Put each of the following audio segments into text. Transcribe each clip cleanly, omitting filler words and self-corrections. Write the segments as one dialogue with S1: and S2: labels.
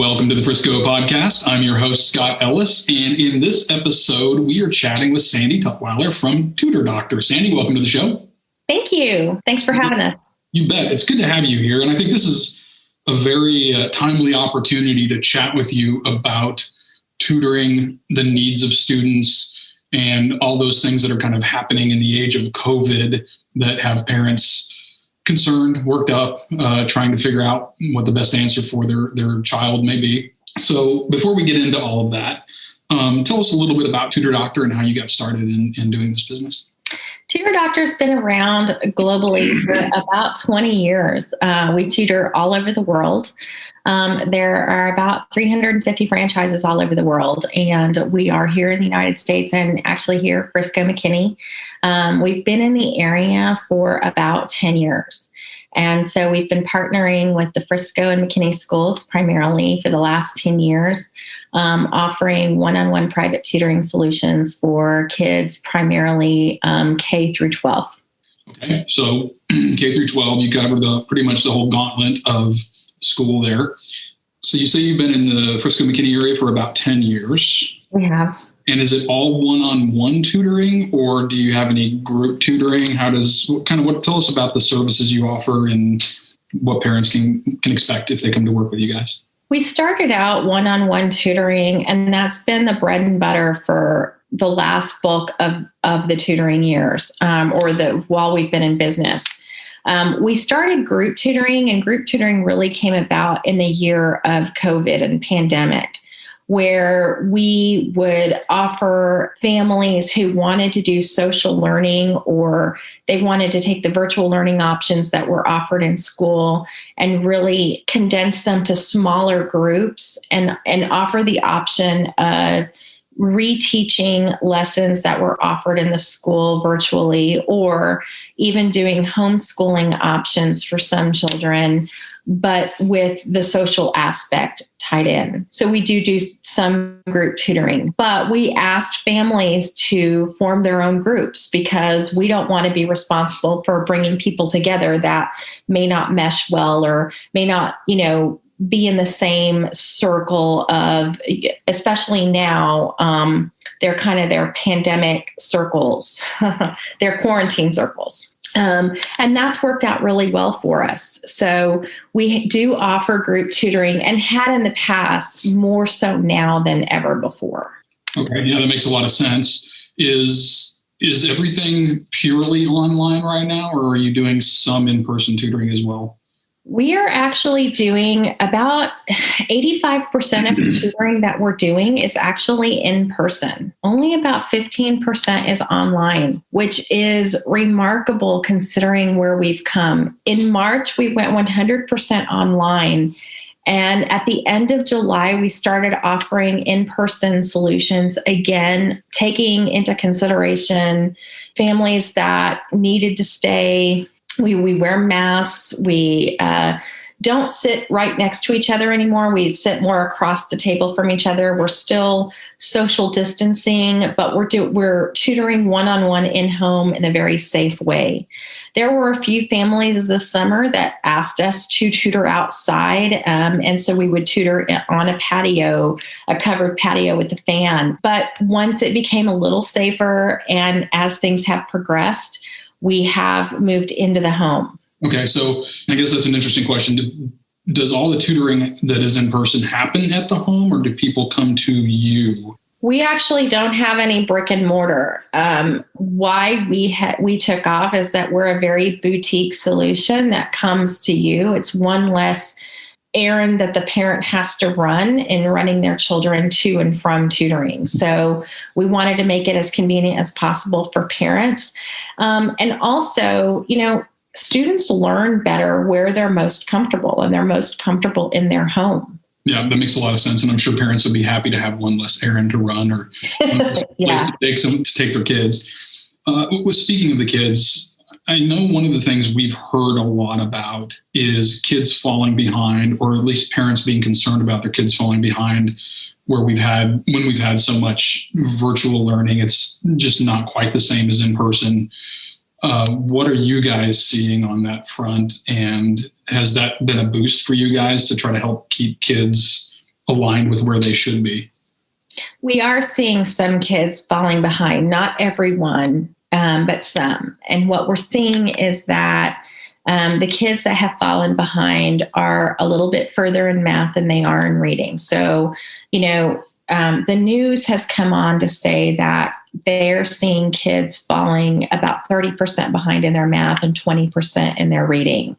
S1: Welcome to the Frisco podcast. I'm your host, Scott Ellis, and in this episode, we are chatting with Sandy Tutwiler from Tutor Doctor. Sandy, welcome to the show.
S2: Thank you. Thanks for having us.
S1: You bet. It's good to have you here, and I think this is a very timely opportunity to chat with you about tutoring, the needs of students, and all those things that are kind of happening in the age of COVID that have parents concerned, worked up, trying to figure out what the best answer for their child may be. So before we get into all of that, tell us a little bit about Tutor Doctor and how you got started in doing this business.
S2: Tutor Doctor's been around globally for about 20 years. We tutor all over the world. There are about 350 franchises all over the world, and we are here in the United States and actually here, Frisco, McKinney. We've been in the area for about 10 years. And so we've been partnering with the Frisco and McKinney schools primarily for the last 10 years, offering one-on-one private tutoring solutions for kids primarily K through 12.
S1: Okay, so K through 12, you covered pretty much the whole gauntlet of school there. So you say you've been in the Frisco McKinney area for about 10 years.
S2: We have.
S1: And is it all one-on-one tutoring, or do you have any group tutoring? Tell us about the services you offer and what parents can expect if they come to work with you guys?
S2: We started out one-on-one tutoring, and that's been the bread and butter for the last bulk of the tutoring years, while we've been in business. We started group tutoring, and group tutoring really came about in the year of COVID and pandemic, where we would offer families who wanted to do social learning, or they wanted to take the virtual learning options that were offered in school and really condense them to smaller groups and offer the option of reteaching lessons that were offered in the school virtually, or even doing homeschooling options for some children, but with the social aspect tied in. So we do some group tutoring, but we asked families to form their own groups because we don't want to be responsible for bringing people together that may not mesh well or may not, be in the same circle of, especially now, they're kind of their pandemic circles, their quarantine circles. And that's worked out really well for us. So we do offer group tutoring and had in the past, more so now than ever before.
S1: Okay. Yeah, that makes a lot of sense. Is everything purely online right now, or are you doing some in-person tutoring as well?
S2: We are actually doing about 85% of the tutoring that we're doing is actually in person. Only about 15% is online, which is remarkable considering where we've come. In March, we went 100% online. And at the end of July, we started offering in-person solutions, again, taking into consideration families that needed to stay. We wear masks. We don't sit right next to each other anymore. We sit more across the table from each other. We're still social distancing, but we're tutoring one-on-one in-home in a very safe way. There were a few families this summer that asked us to tutor outside, and so we would tutor on a patio, a covered patio with a fan. But once it became a little safer, and as things have progressed, we have moved into the home.
S1: Okay, so I guess that's an interesting question. Does all the tutoring that is in person happen at the home, or do people come to you?
S2: We actually don't have any brick and mortar. Why we took off is that we're a very boutique solution that comes to you. It's one less errand that the parent has to run in running their children to and from tutoring. So we wanted to make it as convenient as possible for parents. And also, students learn better where they're most comfortable, and they're most comfortable in their home.
S1: Yeah, that makes a lot of sense. And I'm sure parents would be happy to have one less errand to run or one less place to take their kids. Speaking of the kids, I know one of the things we've heard a lot about is kids falling behind, or at least parents being concerned about their kids falling behind, when we've had so much virtual learning. It's just not quite the same as in person. What are you guys seeing on that front? And has that been a boost for you guys to try to help keep kids aligned with where they should be?
S2: We are seeing some kids falling behind, not everyone, but some. And what we're seeing is that the kids that have fallen behind are a little bit further in math than they are in reading. So, the news has come on to say that they're seeing kids falling about 30% behind in their math and 20% in their reading.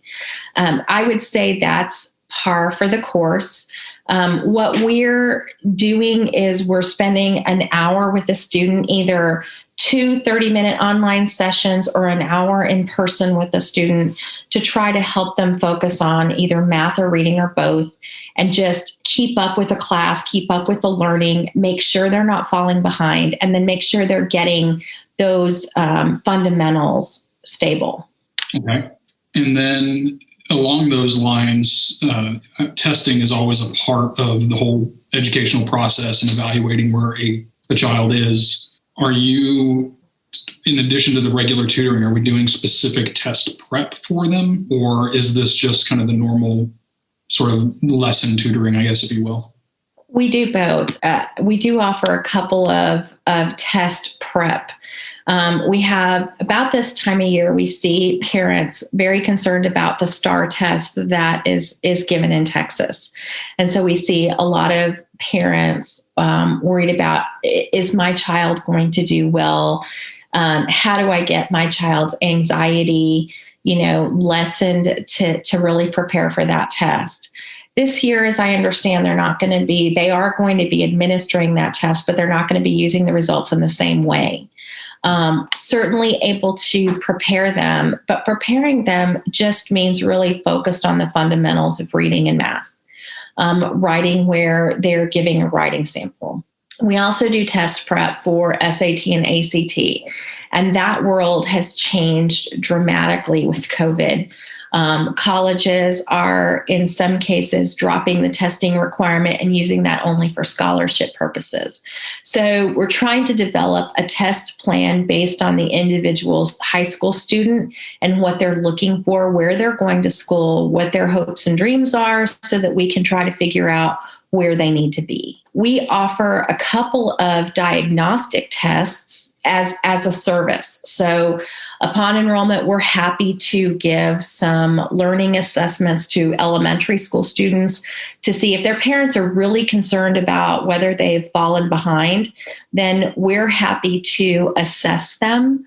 S2: I would say that's par for the course. What we're doing is we're spending an hour with a student, either 2 30-minute online sessions or an hour in person with a student, to try to help them focus on either math or reading or both, and just keep up with the class, keep up with the learning, make sure they're not falling behind, and then make sure they're getting those fundamentals stable. Okay.
S1: And then along those lines, testing is always a part of the whole educational process and evaluating where a child is. Are you, in addition to the regular tutoring, are we doing specific test prep for them? Or is this just kind of the normal sort of lesson tutoring, I guess, if you will?
S2: We do both. We do offer a couple of test prep. We have, about this time of year, we see parents very concerned about the STAR test that is given in Texas. And so we see a lot of parents worried about, is my child going to do well? How do I get my child's anxiety, lessened to really prepare for that test? This year, as I understand, they are going to be administering that test, but they're not going to be using the results in the same way. Certainly able to prepare them, but preparing them just means really focused on the fundamentals of reading and math. Writing, where they're giving a writing sample. We also do test prep for SAT and ACT, and that world has changed dramatically with COVID. Colleges are, in some cases, dropping the testing requirement and using that only for scholarship purposes. So we're trying to develop a test plan based on the individual's high school student and what they're looking for, where they're going to school, what their hopes and dreams are, so that we can try to figure out where they need to be. We offer a couple of diagnostic tests as a service. So upon enrollment, we're happy to give some learning assessments to elementary school students to see if their parents are really concerned about whether they've fallen behind. Then we're happy to assess them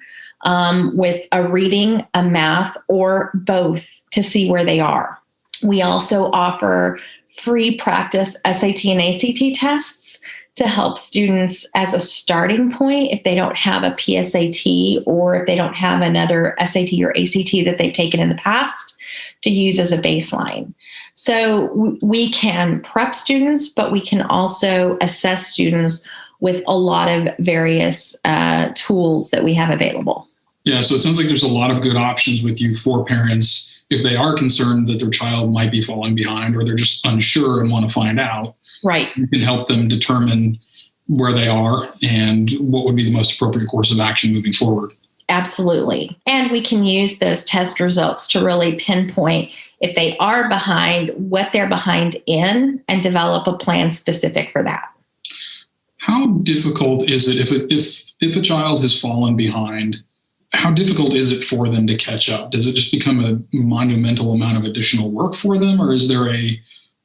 S2: with a reading, a math, or both to see where they are. We also offer free practice SAT and ACT tests to help students as a starting point if they don't have a PSAT, or if they don't have another SAT or ACT that they've taken in the past, to use as a baseline. So we can prep students, but we can also assess students with a lot of various tools that we have available.
S1: Yeah, so it sounds like there's a lot of good options with you for parents if they are concerned that their child might be falling behind, or they're just unsure and want to find out.
S2: Right.
S1: You can help them determine where they are and what would be the most appropriate course of action moving forward.
S2: Absolutely. And we can use those test results to really pinpoint if they are behind, what they're behind in, and develop a plan specific for that.
S1: How difficult is it if a child has fallen behind? How difficult is it for them to catch up? Does it just become a monumental amount of additional work for them, or is there a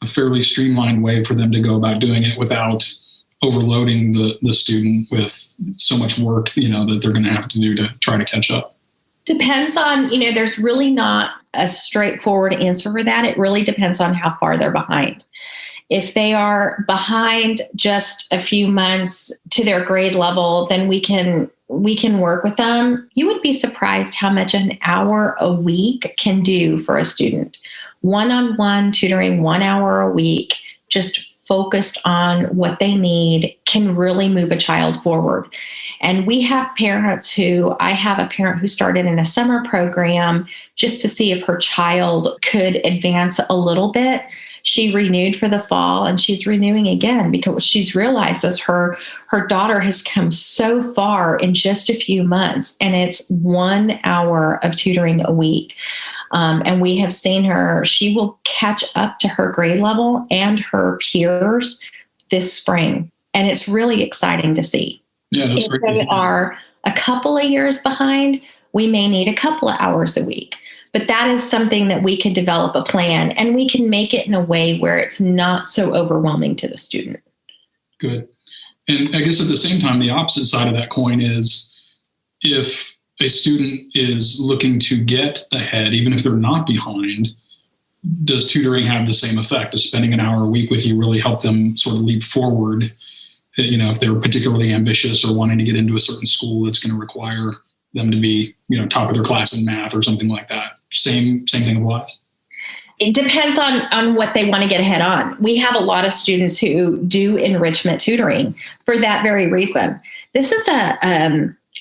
S1: fairly streamlined way for them to go about doing it without overloading the student with so much work, that they're going to have to do to try to catch up?
S2: Depends on, there's really not a straightforward answer for that. It really depends on how far they're behind. If they are behind just a few months to their grade level, then we can work with them. You would be surprised how much an hour a week can do for a student. One-on-one tutoring, 1 hour a week, just focused on what they need, can really move a child forward. And we have parents I have a parent who started in a summer program just to see if her child could advance a little bit. She renewed for the fall, and she's renewing again because she's realized as her daughter has come so far in just a few months, and it's 1 hour of tutoring a week. And we have seen her, she will catch up to her grade level and her peers this spring. And it's really exciting to see.
S1: Yeah, that's
S2: if
S1: great.
S2: they are a couple of years behind, we may need a couple of hours a week. But that is something that we could develop a plan, and we can make it in a way where it's not so overwhelming to the student.
S1: Good. And I guess at the same time, the opposite side of that coin is if a student is looking to get ahead, even if they're not behind, does tutoring have the same effect? Does spending an hour a week with you really help them sort of leap forward? If they're particularly ambitious or wanting to get into a certain school that's going to require them to be, top of their class in math or something like that. Same thing applies.
S2: It depends on what they want to get ahead on. We have a lot of students who do enrichment tutoring for that very reason. This is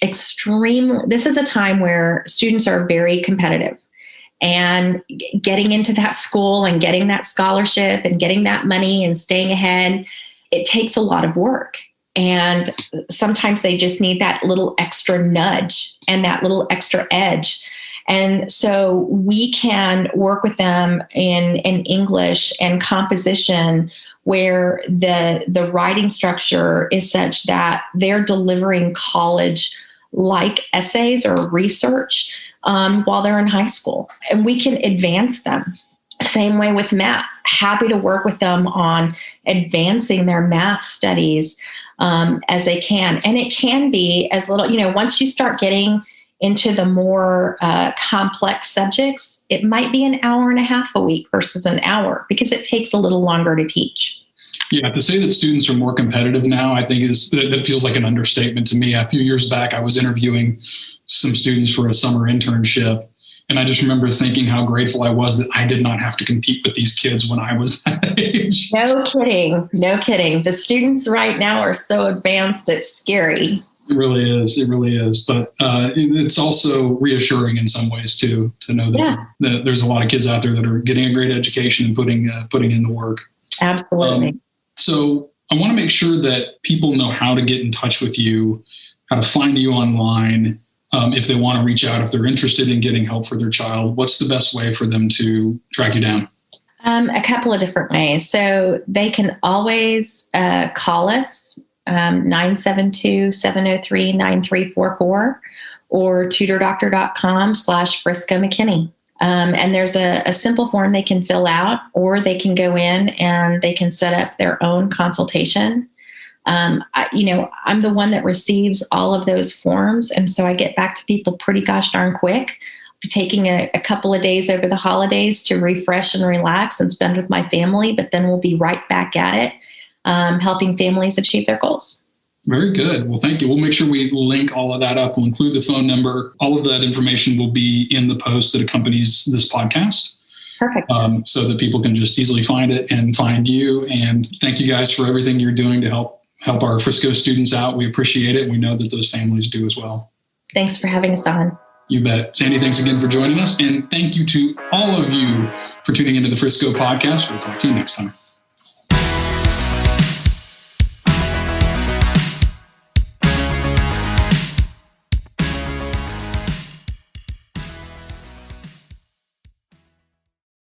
S2: this is a time where students are very competitive, and getting into that school and getting that scholarship and getting that money and staying ahead, it takes a lot of work. And sometimes they just need that little extra nudge and that little extra edge. And so we can work with them in English and composition where the writing structure is such that they're delivering college-like essays or research while they're in high school. And we can advance them. Same way with math. Happy to work with them on advancing their math studies as they can. And it can be as little, once you start getting into the more complex subjects, it might be an hour and a half a week versus an hour because it takes a little longer to teach.
S1: Yeah, to say that students are more competitive now, I think that feels like an understatement to me. A few years back, I was interviewing some students for a summer internship, and I just remember thinking how grateful I was that I did not have to compete with these kids when I was that age.
S2: No kidding. The students right now are so advanced, it's scary.
S1: It really is. But it's also reassuring in some ways too, to know that there's a lot of kids out there that are getting a great education and putting in the work.
S2: Absolutely.
S1: So I want to make sure that people know how to get in touch with you, how to find you online. If they want to reach out, if they're interested in getting help for their child, what's the best way for them to track you down?
S2: A couple of different ways. So they can always call us, 972-703-9344 or tutordoctor.com/Frisco McKinney. And there's a simple form they can fill out, or they can go in and they can set up their own consultation. I'm the one that receives all of those forms. And so I get back to people pretty gosh darn quick, taking a couple of days over the holidays to refresh and relax and spend with my family. But then we'll be right back at it, helping families achieve their goals.
S1: Very good. Well, thank you. We'll make sure we link all of that up. We'll include the phone number. All of that information will be in the post that accompanies this podcast.
S2: Perfect.
S1: So that people can just easily find it and find you. And thank you guys for everything you're doing to help our Frisco students out. We appreciate it. We know that those families do as well.
S2: Thanks for having us on.
S1: You bet. Sandy, thanks again for joining us. And thank you to all of you for tuning into the Frisco podcast. We'll talk to you next time.